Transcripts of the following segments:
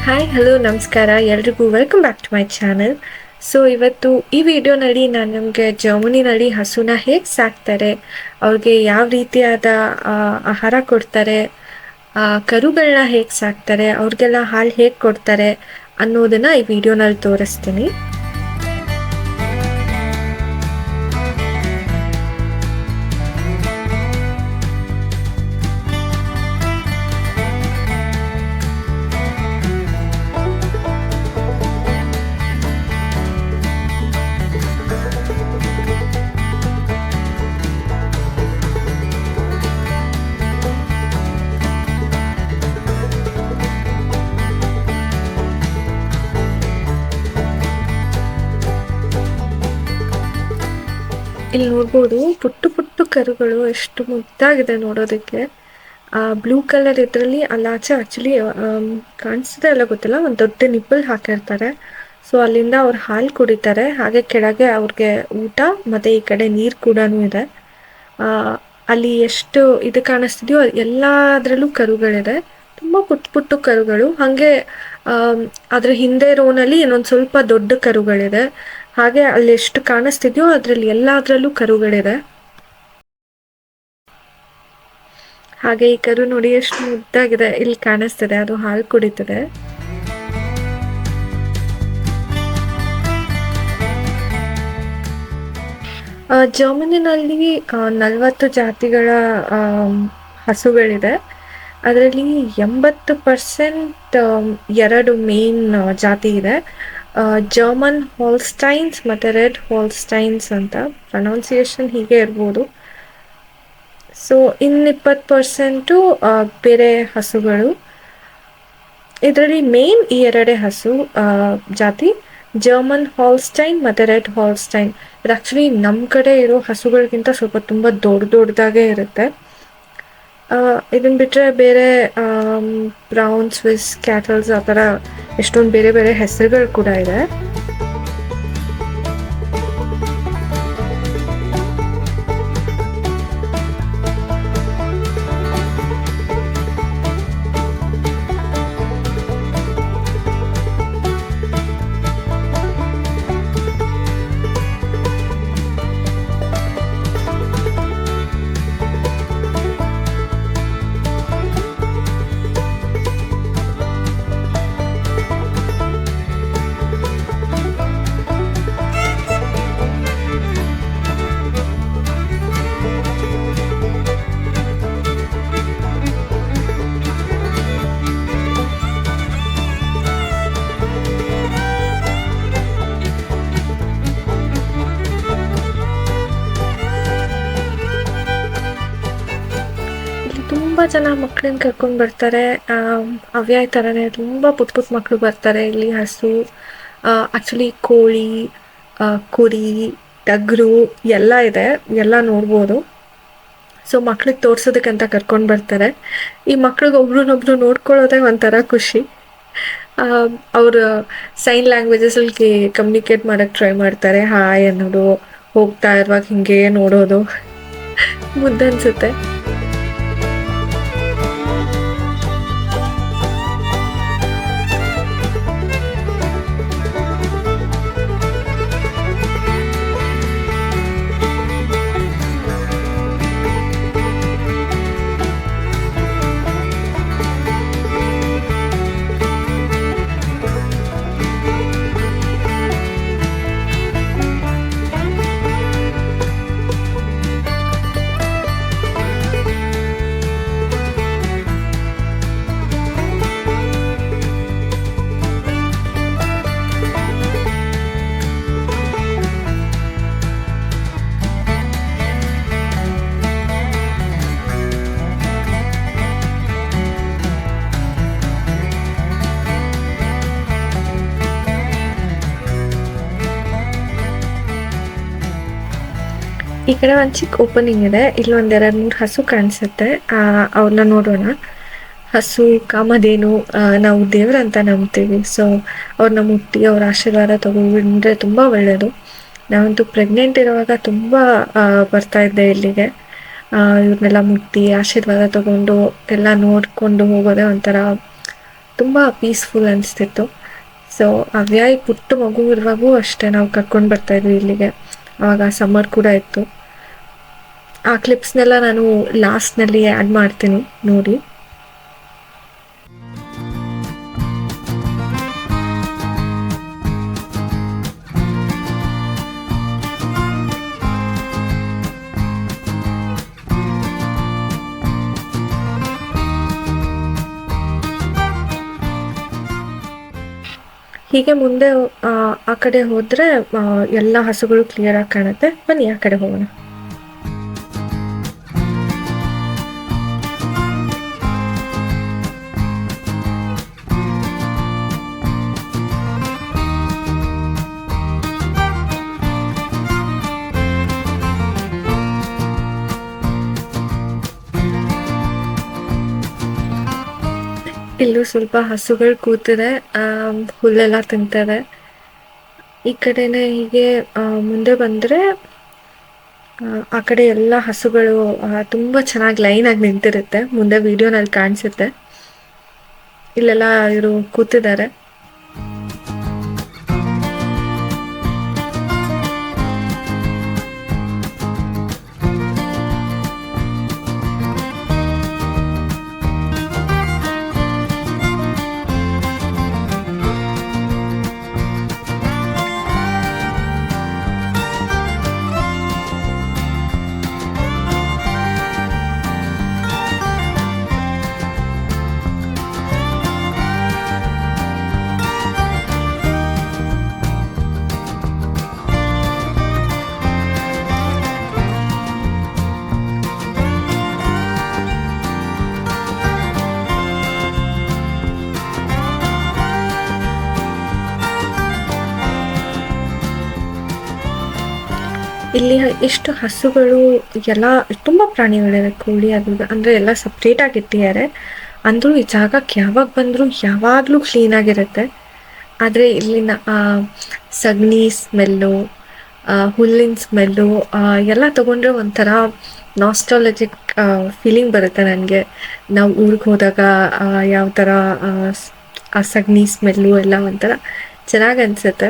Hi hello ನಮಸ್ಕಾರ ಎಲ್ರಿಗೂ welcome back to my channel. So ಇವತ್ತು ಈ ವಿಡಿಯೋನಲ್ಲಿ ನಾನು ನಿಮಗೆ ಜರ್ಮನಿನಲ್ಲಿ ಹಸುನ ಹೇಗೆ ಸಾಕ್ತಾರೆ, ಅವ್ರಿಗೆ ಯಾವ ರೀತಿಯಾದ ಆಹಾರ ಕೊಡ್ತಾರೆ, ಕರುಗಳನ್ನ ಹೇಗೆ ಸಾಕ್ತಾರೆ, ಅವ್ರಿಗೆಲ್ಲ ಹಾಲು ಹೇಗೆ ಕೊಡ್ತಾರೆ ಅನ್ನೋದನ್ನು ಈ ವಿಡಿಯೋನಲ್ಲಿ ತೋರಿಸ್ತೀನಿ. ಇಲ್ಲಿ ನೋಡ್ಬೋದು ಪುಟ್ಟು ಪುಟ್ಟು ಕರುಗಳು ಎಷ್ಟು ಮುದ್ದಾಗಿದೆ ನೋಡೋದಕ್ಕೆ. ಬ್ಲೂ ಕಲರ್ ಇದರಲ್ಲಿ ಅಲ್ಲಾಚೆ ಆ್ಯಕ್ಚುಲಿ ಕಾಣಿಸ್ತಿದೆ ಎಲ್ಲ ಗೊತ್ತಿಲ್ಲ, ಒಂದು ದೊಡ್ಡ ನಿಪ್ಪಲ್ ಹಾಕಿರ್ತಾರೆ. ಸೊ ಅಲ್ಲಿಂದ ಅವ್ರು ಹಾಲು ಕುಡಿತಾರೆ. ಹಾಗೆ ಕೆಳಗೆ ಅವ್ರಿಗೆ ಊಟ ಮತ್ತು ಈ ಕಡೆ ನೀರು ಕೂಡ ಇದೆ. ಅಲ್ಲಿ ಎಷ್ಟು ಇದು ಕಾಣಿಸ್ತಿದೆಯೋ ಎಲ್ಲದರಲ್ಲೂ ಕರುಗಳಿದೆ, ತುಂಬ ಪುಟ್ಟ ಪುಟ್ಟು ಕರುಗಳು. ಹಾಗೆ ಅದ್ರ ಹಿಂದೆ ರೋನಲ್ಲಿ ಇನ್ನೊಂದು ಸ್ವಲ್ಪ ದೊಡ್ಡ ಕರುಗಳಿದೆ. ಹಾಗೆ ಅಲ್ಲಿ ಎಷ್ಟು ಕಾಣಿಸ್ತಿದೆಯೋ ಅದರಲ್ಲಿ ಎಲ್ಲದರಲ್ಲೂ ಕರುಗಳಿದೆ. ಹಾಗೆ ಈ ಕರು ನೋಡಿ ಎಷ್ಟು ಮುದ್ದಾಗಿದೆ, ಇಲ್ಲಿ ಕಾಣಿಸ್ತಿದೆ, ಅದು ಹಾಲು ಕುಡಿತದೆ. ಜರ್ಮನಿನಲ್ಲಿ 40 ಜಾತಿಗಳ ಹಸುಗಳಿದೆ. ಅದರಲ್ಲಿ 80% ಎರಡು ಮೇನ್ ಜಾತಿ ಇದೆ, ಜರ್ಮನ್ ಹೋಲ್ಸ್ಟೈನ್ಸ್ ಮತ್ತು ರೆಡ್ ಹೋಲ್ಸ್ಟೈನ್ಸ್ ಅಂತ. ಪ್ರೊನೌನ್ಸಿಯೇಷನ್ ಹೀಗೆ ಇರ್ಬೋದು. ಸೊ 20% ಬೇರೆ ಹಸುಗಳು. ಇದರಲ್ಲಿ ಮೇನ್ ಈ ಎರಡೇ ಹಸು ಜಾತಿ, ಜರ್ಮನ್ ಹಾಲ್ಸ್ಟೈನ್ ಮತ್ತು ರೆಡ್ ಹಾಲ್ಸ್ಟೈನ್. ಇದು ಆ್ಯಕ್ಚುಲಿ ನಮ್ಮ ಕಡೆ ಇರೋ ಹಸುಗಳಿಗಿಂತ ಸ್ವಲ್ಪ ತುಂಬ ದೊಡ್ಡದಾಗೇ ಇರುತ್ತೆ. ಇದನ್ನು ಬಿಟ್ಟರೆ ಬೇರೆ ಬ್ರೌನ್ ಸ್ವಿಸ್ ಕ್ಯಾಟಲ್ಸ್ ಆ ಥರ ಎಷ್ಟೊಂದು ಬೇರೆ ಬೇರೆ ಹೆಸರುಗಳು ಕೂಡ ಇದೆ. ತುಂಬ ಜನ ಮಕ್ಕಳನ್ನ ಕರ್ಕೊಂಡು ಬರ್ತಾರೆ. ಅವ್ಯಾಯ ಥರನೇ ತುಂಬ ಪುಟ್ಟ ಪುಟ್ಟ ಮಕ್ಕಳು ಬರ್ತಾರೆ ಇಲ್ಲಿ. ಹಸು, ಆ್ಯಕ್ಚುಲಿ ಕೋಳಿ, ಕುರಿ, ಟಗರು ಎಲ್ಲ ಇದೆ, ಎಲ್ಲ ನೋಡ್ಬೋದು. ಸೊ ಮಕ್ಳಿಗೆ ತೋರ್ಸೋದಕ್ಕಂತ ಕರ್ಕೊಂಡು ಬರ್ತಾರೆ. ಈ ಮಕ್ಳಿಗೆ ಒಬ್ರನ್ನೊಬ್ರು ನೋಡ್ಕೊಳ್ಳೋದೇ ಒಂಥರ ಖುಷಿ. ಅವರು ಸೈನ್ ಲ್ಯಾಂಗ್ವೇಜಸಲ್ಲಿ ಕಮ್ಯುನಿಕೇಟ್ ಮಾಡೋಕ್ಕೆ ಟ್ರೈ ಮಾಡ್ತಾರೆ. ಹಾಯ್ ಅನ್ನೋದು, ಹೋಗ್ತಾ ಇರುವಾಗ ಹಿಂಗೆ ನೋಡೋದು ಮುದ್ದನ್ಸುತ್ತೆ. ಈ ಕಡೆ ಒಂದು ಚಿಕ್ಕ ಓಪನಿಂಗ್ ಇದೆ, ಇಲ್ಲಿ ಒಂದು 2-3 ಹಸು ಕಾಣಿಸುತ್ತೆ. ಅವ್ರನ್ನ ನೋಡೋಣ. ಹಸು, ಕಾಮಧೇನು ನಾವು ದೇವರಂತ ನಂಬ್ತೀವಿ. ಸೊ ಅವ್ರನ್ನ ಮುಟ್ಟಿ ಅವ್ರ ಆಶೀರ್ವಾದ ತಗೊಂಡ್ರೆ ತುಂಬ ಒಳ್ಳೆಯದು. ನಾವಂತೂ ಪ್ರೆಗ್ನೆಂಟ್ ಇರುವಾಗ ತುಂಬ ಬರ್ತಾ ಇದ್ದೆ ಇಲ್ಲಿಗೆ. ಇವ್ರನ್ನೆಲ್ಲ ಮುಟ್ಟಿ ಆಶೀರ್ವಾದ ತಗೊಂಡು ಎಲ್ಲ ನೋಡಿಕೊಂಡು ಹೋಗೋದೇ ಒಂಥರ ತುಂಬ ಪೀಸ್ಫುಲ್ ಅನಿಸ್ತಿತ್ತು. ಸೊ ಅವ್ಯಾಯ್ ಪುಟ್ಟ ಮಗು ಇರುವಾಗೂ ಅಷ್ಟೇ ನಾವು ಕರ್ಕೊಂಡು ಬರ್ತಾಯಿದ್ವಿ ಇಲ್ಲಿಗೆ. ಆವಾಗ ಸಮ್ಮರ್ ಕೂಡ ಇತ್ತು. ಆ ಕ್ಲಿಪ್ಸ್ನೆಲ್ಲ ನಾನು ಲಾಸ್ಟ್ನಲ್ಲಿ ಆ್ಯಡ್ ಮಾಡ್ತೀನಿ ನೋಡಿ. ಹೀಗೆ ಮುಂದೆ ಆ ಕಡೆ ಹೋದರೆ ಎಲ್ಲ ಹಸುಗಳು ಕ್ಲಿಯರಾಗಿ ಕಾಣುತ್ತೆ. ಬನ್ನಿ ಆ ಕಡೆ ಹೋಗೋಣ. ಇಲ್ಲೂ ಸ್ವಲ್ಪ ಹಸುಗಳು ಕೂತಿದೆ, ಹುಲ್ಲೆಲ್ಲ ತಿಂತದೆ. ಈ ಕಡೆನೇ ಹೀಗೆ ಮುಂದೆ ಬಂದರೆ ಆ ಕಡೆ ಎಲ್ಲ ಹಸುಗಳು ತುಂಬ ಚೆನ್ನಾಗಿ ಲೈನಾಗಿ ನಿಂತಿರುತ್ತೆ. ಮುಂದೆ ವಿಡಿಯೋನಲ್ಲಿ ಕಾಣಿಸುತ್ತೆ. ಇಲ್ಲೆಲ್ಲ ಇವರು ಕೂತಿದ್ದಾರೆ. ಇಲ್ಲಿ ಎಷ್ಟು ಹಸುಗಳು ಎಲ್ಲ ತುಂಬ ಪ್ರಾಣಿಗಳಿವೆ. ಕೋಳಿ ಅದು ಅಂದರೆ ಎಲ್ಲ ಸಪ್ರೇಟಾಗಿ ಇಟ್ಟಿದ್ದಾರೆ. ಅಂದರೂ ಈ ಜಾಗಕ್ಕೆ ಯಾವಾಗ ಬಂದರೂ ಯಾವಾಗಲೂ ಕ್ಲೀನಾಗಿರುತ್ತೆ. ಆದರೆ ಇಲ್ಲಿನ ಸಗಣಿ ಸ್ಮೆಲ್ಲು, ಹುಲ್ಲಿನ ಸ್ಮೆಲ್ಲು ಎಲ್ಲ ತೊಗೊಂಡ್ರೆ ಒಂಥರ ನಾಸ್ಟಾಲಜಿಕ್ ಫೀಲಿಂಗ್ ಬರುತ್ತೆ ನನಗೆ. ನಾವು ಊರಿಗೆ ಹೋದಾಗ ಯಾವ ಥರ ಆ ಸಗಣಿ ಸ್ಮೆಲ್ಲು ಎಲ್ಲ ಒಂಥರ ಚೆನ್ನಾಗಿ ಅನಿಸುತ್ತೆ.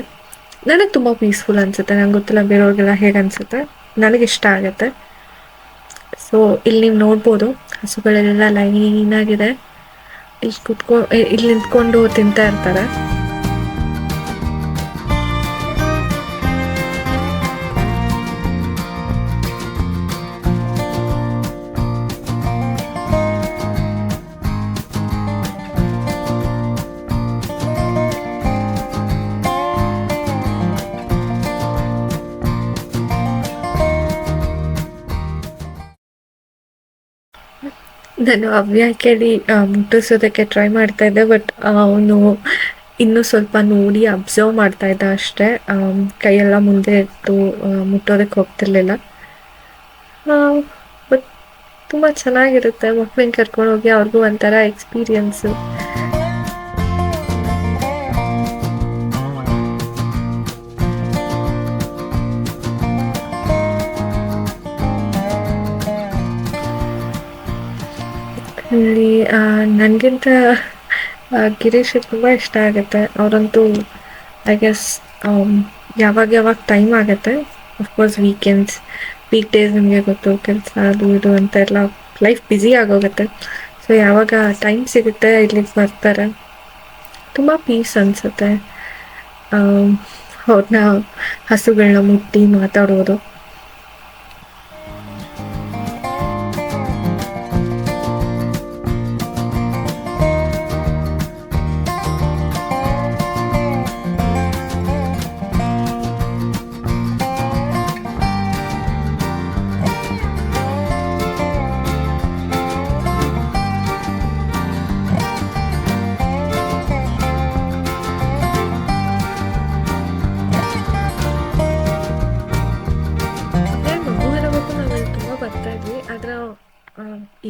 ನನಗೆ ತುಂಬ ಪೀಸ್ಫುಲ್ ಅನಿಸುತ್ತೆ. ನಂಗೆ ಗೊತ್ತಿಲ್ಲ ಬೇರೆಯವ್ರಿಗೆಲ್ಲ ಹೇಗೆ ಅನಿಸುತ್ತೆ, ನನಗೆ ಇಷ್ಟ ಆಗುತ್ತೆ. ಸೊ ಇಲ್ಲಿ ನೀವು ನೋಡ್ಬೋದು ಹಸುಗಳೆಲ್ಲ ಲೈನಾಗಿದೆ. ಇಲ್ಲಿ ನಿಂತ್ಕೊಂಡು ತಿಂತಾ ಇರ್ತಾರೆ. ನಾನು ಅವ್ಯಾಕೇಳಿ ಮುಟ್ಟಿಸೋದಕ್ಕೆ ಟ್ರೈ ಮಾಡ್ತಾ ಇದ್ದೆ, ಬಟ್ ಅವನು ಇನ್ನೂ ಸ್ವಲ್ಪ ನೋಡಿ ಅಬ್ಸರ್ವ್ ಮಾಡ್ತಾ ಇದ್ದ ಅಷ್ಟೇ. ಕೈಯೆಲ್ಲ ಮುಂದೆ ಇಟ್ಟು ಮುಟ್ಟೋದಕ್ಕೆ ಹೋಗ್ತಿರ್ಲಿಲ್ಲ. ಬಟ್ ತುಂಬ ಚೆನ್ನಾಗಿರುತ್ತೆ ಮಕ್ಕಳನ್ನ ಕರ್ಕೊಂಡು ಹೋಗಿ, ಅವ್ರಿಗೂ ಒಂಥರ ಎಕ್ಸ್ಪೀರಿಯನ್ಸು. ಇಲ್ಲಿ ನನಗಿಂತ ಗಿರೀಶಿಗೆ ತುಂಬ ಇಷ್ಟ ಆಗುತ್ತೆ. ಅವರಂತೂ ಐ ಗೆಸ್ ಯಾವಾಗ ಟೈಮ್ ಆಗುತ್ತೆ, ಅಫ್ಕೋರ್ಸ್ ವೀಕ್ ಡೇಸ್ ನಿಮಗೆ ಗೊತ್ತು, ಕೆಲಸ ಅದು ಇದು ಅಂತ ಎಲ್ಲ ಲೈಫ್ ಬ್ಯುಸಿ ಆಗೋಗುತ್ತೆ. ಸೊ ಯಾವಾಗ ಟೈಮ್ ಸಿಗುತ್ತೆ ಇಲ್ಲಿಗೆ ಬರ್ತಾರೆ. ತುಂಬ ಪೀಸ್ ಅನಿಸುತ್ತೆ ಅವ್ರನ್ನ ಹಸುಗಳನ್ನ ಮುಟ್ಟಿ ಮಾತಾಡೋದು.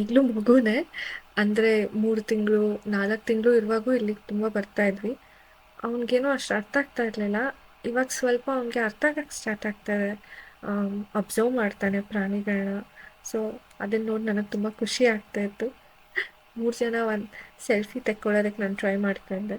ಈಗಲೂ ಮಗುನೇ, ಅಂದರೆ 3 ತಿಂಗಳು 4 ತಿಂಗಳು ಇರುವಾಗೂ ಇಲ್ಲಿಗೆ ತುಂಬ ಬರ್ತಾ ಇದ್ವಿ. ಅವನಿಗೇನೋ ಅಷ್ಟು ಅರ್ಥ ಆಗ್ತಾ ಇರಲಿಲ್ಲ. ಇವಾಗ ಸ್ವಲ್ಪ ಅವನಿಗೆ ಅರ್ಥ ಆಗಕ್ಕೆ ಸ್ಟಾರ್ಟ್ ಆಗ್ತಾಯಿದೆ. ಅಬ್ಸರ್ವ್ ಮಾಡ್ತಾನೆ ಪ್ರಾಣಿಗಳನ್ನ. ಸೊ ಅದನ್ನು ನೋಡಿ ನನಗೆ ತುಂಬ ಖುಷಿ ಆಗ್ತಾಯಿತ್ತು. 3 ಜನ ಒಂದು ಸೆಲ್ಫಿ ತೆಕ್ಕೊಳ್ಳೋದಕ್ಕೆ ನಾನು ಟ್ರೈ ಮಾಡ್ಕೊಂಡೆ.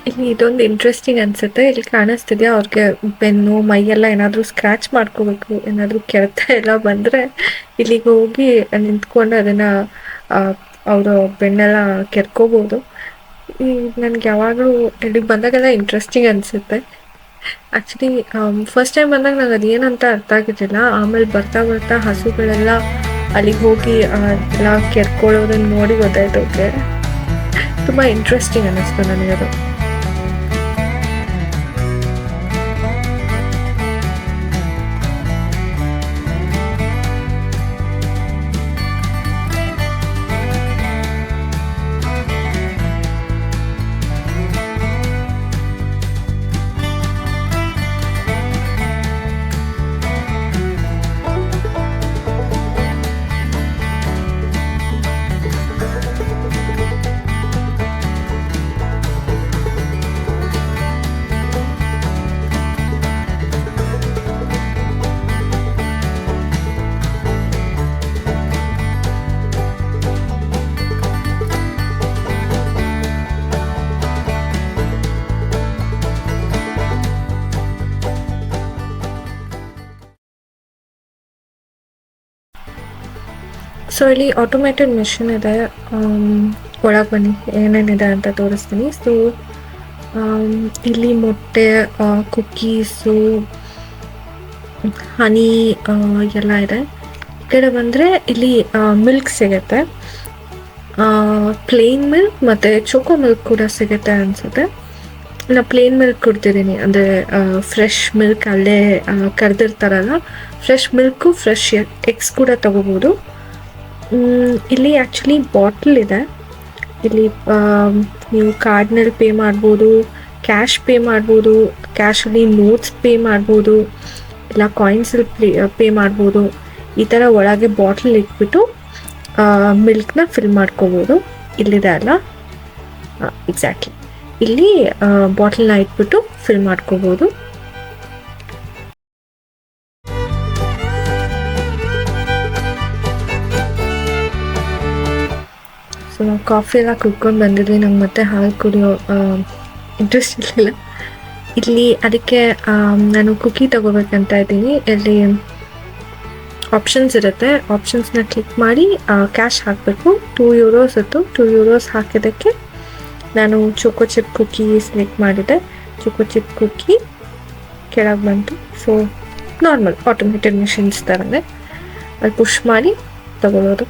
ಇಲ್ಲಿ ಇದೊಂದು ಇಂಟ್ರೆಸ್ಟಿಂಗ್ ಅನ್ಸುತ್ತೆ. ಇಲ್ಲಿ ಕಾಣಿಸ್ತಿದ್ಯಾ, ಅವ್ರಿಗೆ ಬೆನ್ನು ಮೈಯೆಲ್ಲ ಏನಾದರೂ ಸ್ಕ್ರ್ಯಾಚ್ ಮಾಡ್ಕೋಬೇಕು, ಏನಾದರೂ ಕೆರೆತ ಎಲ್ಲ ಬಂದರೆ ಇಲ್ಲಿಗೆ ಹೋಗಿ ನಿಂತ್ಕೊಂಡು ಅದನ್ನು ಅವರು ಬೆನ್ನೆಲ್ಲ ಕೆರ್ಕೋಬೋದು. ಈ ನನಗೆ ಯಾವಾಗಲೂ ಇಲ್ಲಿಗೆ ಬಂದಾಗೆಲ್ಲ ಇಂಟ್ರೆಸ್ಟಿಂಗ್ ಅನಿಸುತ್ತೆ. ಆ್ಯಕ್ಚುಲಿ ಫಸ್ಟ್ ಟೈಮ್ ಬಂದಾಗ ನಂಗೆ ಅದೇನಂತ ಅರ್ಥ ಆಗಿರಲಿಲ್ಲ. ಆಮೇಲೆ ಬರ್ತಾ ಬರ್ತಾ ಹಸುಗಳೆಲ್ಲ ಅಲ್ಲಿಗೆ ಹೋಗಿ ಎಲ್ಲ ಕೆರ್ಕೊಳ್ಳೋದನ್ನು ನೋಡಿ ಗೊತ್ತಾಯ್ತು. ಓಕೆ, ತುಂಬ ಇಂಟ್ರೆಸ್ಟಿಂಗ್ ಅನ್ನಿಸ್ತು ನನಗದು. ಸೊ ಇಲ್ಲಿ ಆಟೋಮೇಟೆಡ್ ಮಿಷಿನ್ ಇದೆ. ಒಳಗೆ ಬನ್ನಿ ಏನೇನಿದೆ ಅಂತ ತೋರಿಸ್ತೀನಿ. ಸೊ ಇಲ್ಲಿ ಮೊಟ್ಟೆ, ಕುಕ್ಕೀಸು, ಹನಿ ಎಲ್ಲ ಇದೆ. ಈ ಕಡೆ ಬಂದರೆ ಇಲ್ಲಿ ಮಿಲ್ಕ್ ಸಿಗುತ್ತೆ, ಪ್ಲೇನ್ ಮಿಲ್ಕ್ ಮತ್ತು ಚೋಕೋ ಮಿಲ್ಕ್ ಕೂಡ ಸಿಗುತ್ತೆ ಅನಿಸುತ್ತೆ. ನಾನು ಪ್ಲೇನ್ ಮಿಲ್ಕ್ ಕೊಡ್ತಿದ್ದೀನಿ, ಅಂದರೆ ಫ್ರೆಶ್ ಮಿಲ್ಕ್ ಅಲ್ಲೇ ಕರೆದಿರ್ತಾರಲ್ಲ, ಫ್ರೆಶ್ ಮಿಲ್ಕು ಫ್ರೆಶ್ ಎಗ್ಸ್ ಕೂಡ ತೊಗೋಬೋದು. ಇಲ್ಲಿ ಆ್ಯಕ್ಚುಲಿ ಬಾಟ್ಲ್ ಇದೆ. ಇಲ್ಲಿ ನೀವು ಕಾರ್ಡ್ನಲ್ಲಿ ಪೇ ಮಾಡ್ಬೋದು, ಕ್ಯಾಶ್ ಪೇ ಮಾಡ್ಬೋದು, ಕ್ಯಾಶಲ್ಲಿ ನೋಟ್ಸ್ ಪೇ ಮಾಡ್ಬೋದು, ಇಲ್ಲ ಕಾಯಿನ್ಸಲ್ಲಿ ಪೇ ಮಾಡ್ಬೋದು. ಈ ಥರ ಒಳಗೆ ಬಾಟ್ಲ್ ಇಟ್ಬಿಟ್ಟು ಮಿಲ್ಕ್ನ ಫಿಲ್ ಮಾಡ್ಕೋಬೋದು. ಇಲ್ಲಿದೆ ಅಲ್ಲ, ಎಕ್ಸಾಕ್ಟ್ಲಿ ಇಲ್ಲಿ ಬಾಟ್ಲನ್ನ ಇಟ್ಬಿಟ್ಟು ಫಿಲ್ ಮಾಡ್ಕೋಬೋದು. ಸೊ ನಾವು ಕಾಫಿ ಎಲ್ಲ ಕುಡ್ಕೊಂಡು ಬಂದಿದ್ವಿ. ನಂಗೆ ಮತ್ತೆ ಹಾಲು ಕುಡಿಯೋ ಇಂಟ್ರೆಸ್ಟ್ ಇರಲಿಲ್ಲ. ಇಲ್ಲಿ ಅದಕ್ಕೆ ನಾನು ಕುಕ್ಕಿ ತೊಗೋಬೇಕಂತ ಇದ್ದೀನಿ. ಇಲ್ಲಿ ಆಪ್ಷನ್ಸ್ ಇರುತ್ತೆ, ಆಪ್ಷನ್ಸ್ನ ಕ್ಲಿಕ್ ಮಾಡಿ ಕ್ಯಾಶ್ ಹಾಕಬೇಕು. €2 ಇತ್ತು. €2 ಹಾಕಿದ್ದಕ್ಕೆ ನಾನು ಚೋಕೋ ಚಿಪ್ ಕುಕ್ಕಿ ಸೆಲೆಕ್ಟ್ ಮಾಡಿದೆ. ಚೋಕೋ ಚಿಪ್ ಕುಕ್ಕಿ ಕೆಳಗೆ ಬಂತು. ಸೊ ನಾರ್ಮಲ್ ಆಟೋಮೇಟೆಡ್ ಮಿಷಿನ್ಸ್ ಥರನೇ ಅಲ್ಲಿ ಪುಷ್ ಮಾಡಿ ತಗೊಳ್ಳೋದು.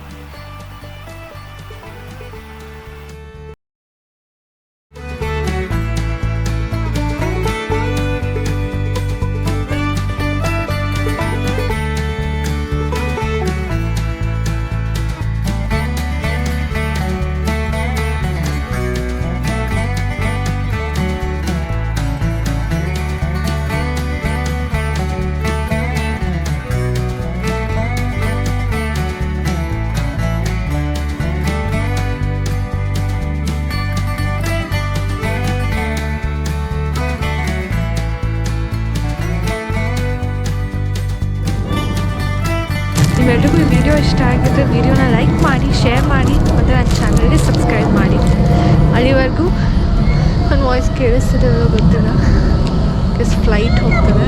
ನಿಮ್ಮೆಲ್ರಿಗೂ ಈ ವಿಡಿಯೋ ಇಷ್ಟ ಆಗಿದ್ರೆ ವಿಡಿಯೋನ ಲೈಕ್ ಮಾಡಿ, ಶೇರ್ ಮಾಡಿ ಮತ್ತು ನನ್ನ ಚಾನಲ್ಗೆ ಸಬ್ಸ್ಕ್ರೈಬ್ ಮಾಡಿ. ಅಲ್ಲಿವರೆಗೂ ನನ್ನ ವಾಯ್ಸ್ ಕೇಳಿಸ್ತಿದೆಯೋ ಗೊತ್ತಿಲ್ಲ, ಬಿಕಾಸ್ ಫ್ಲೈಟ್ ಹೋಗ್ತದೆ.